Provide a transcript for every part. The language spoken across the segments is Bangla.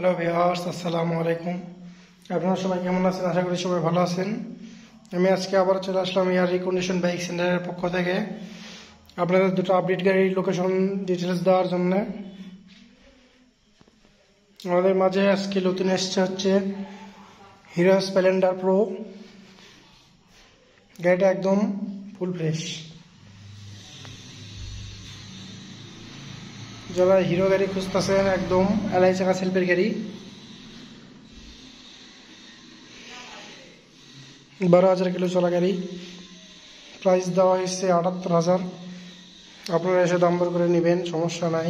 হ্যালো ভিউয়ার্স, আসসালামু আলাইকুম। আপনারা সবাই কেমন আছেন? আশা করি সবাই ভালো আছেন। আমি আজকে আবার চলে আসলাম এয়ার রিকন্ডিশন বাইক সেন্টারের পক্ষ থেকে আপনাদের দুটো আপডেট গাড়ির লোকেশন ডিটেলস দেওয়ার জন্য। আমাদের মাঝে আজকে নতুন এসছে হচ্ছে হিরো স্প্লেন্ডার প্রো। গাড়িটা একদম ফুল ফ্রেশ। যারা হিরো গাড়ি খুঁজতেছেন, একদম আড়াই চাকা সেলফের গাড়ি, 12,000 কিলো চলা গাড়ি, প্রাইস দেওয়া হয়েছে 78,000। আপনারা এসে দাম দর করে নেবেন, সমস্যা নাই,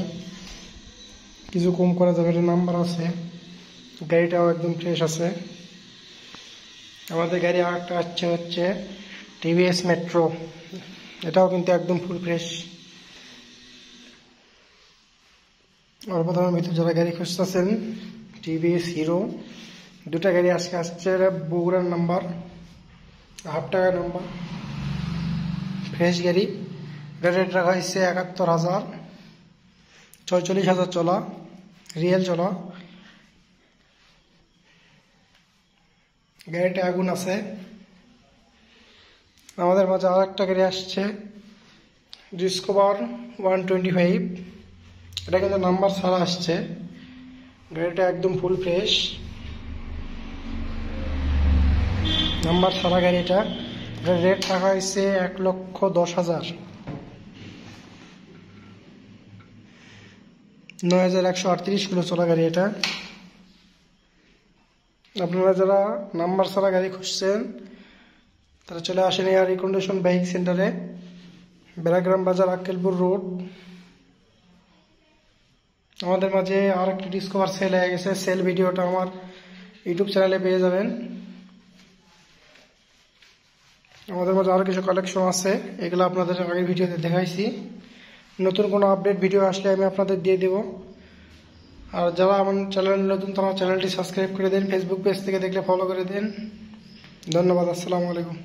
কিছু কম করা যাবে, নাম্বার আছে, গাড়িটাও একদম ফ্রেশ আছে। আমাদের গাড়ি আর একটা হচ্ছে টিভিএস মেট্রো, এটাও কিন্তু একদম ফুল ফ্রেশ। অল্প দামের ভিতরে যারা গাড়ি খুঁজতেছেন, টিভিএস হিরো দুটা গাড়ি আজকে আসছে। বগুড়ার নাম্বার, হাফ টাকা নাম্বার, ফ্রেশ গাড়ি। রেট রাখা হয়েছে 71,000, 46,000 চলা, রিয়েল চলা। গাড়িটা আগুন আছে। আমাদের মাঝে আর একটা গাড়ি আসছে, ডিসকভার 125। এটা কিন্তু নাম্বার ছাড়া আসছে। গাড়িটা একদম ফুল ফ্রেশ, নাম্বার ছাড়া গাড়িটা। রেট রাখা হয়েছে 1,10,000, 9,138 কিলো চলা গাড়ি এটা। আপনারা যারা নাম্বার ছাড়া গাড়ি খুঁজছেন তারা চলে আসেন এয়ার রিকন্ডিশন বাইক সেন্টারে, বেড়াগ্রাম বাজার, আক্কেলপুর রোড। আমাদের মাঝে আর একটি ডিসকভার সেল হয়ে গেছে। সেল ভিডিওটা আমার ইউটিউব চ্যানেলে পেয়ে যাবেন। আমাদের মাঝে আরও কিছু কালেকশন আছে, এগুলো আপনাদের আগের ভিডিওতে দেখাইছি। নতুন কোনো আপডেট ভিডিও আসলে আমি আপনাদের দিয়ে দেব। আর যারা আমার চ্যানেল নতুন, তারা চ্যানেলটি সাবস্ক্রাইব করে দেন। ফেসবুক পেজ থেকে দেখলে ফলো করে দেন। ধন্যবাদ। আসসালামু আলাইকুম।